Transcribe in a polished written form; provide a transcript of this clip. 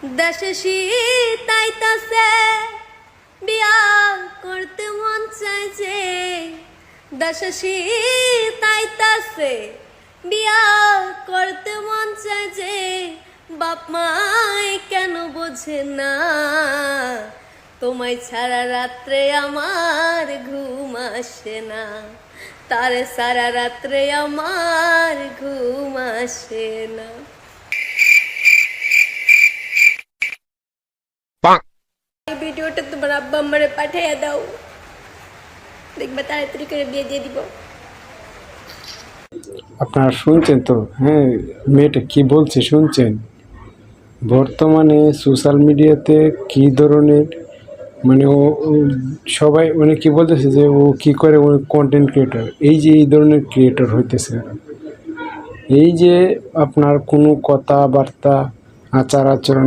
দেশে শীতাইতাছে বিয়া করতে মন চাইছে, দেশে শীতাইতাছে বিয়া করতে মন চাইছে, বাপ মাই কেন বোঝে না, তোমায় ছাড়া রাত্রে আমার ঘুম আসে না, তারে সারা রাত্রে আমার ঘুম আসে না। এই ভিডিওটা তোমার আব্বা আমারে পাঠিয়ে দাও, দেখবে তাড়াতাড়ি করে বিয়ে দিয়ে দিব। আপনারা শুনছেন তো? হ্যাঁ, মেয়েটা কি বলছে শুনছেন? বর্তমানে সোশ্যাল মিডিয়াতে কি ধরনের মানে ও সবাই মানে কি বলতেছে যে ও কি করে, ও কন্টেন্ট ক্রিয়েটর। এই যে এই ধরনের ক্রিয়েটর হইতেছে, এই যে আপনার কোনো কথাবার্তা, আচার আচরণ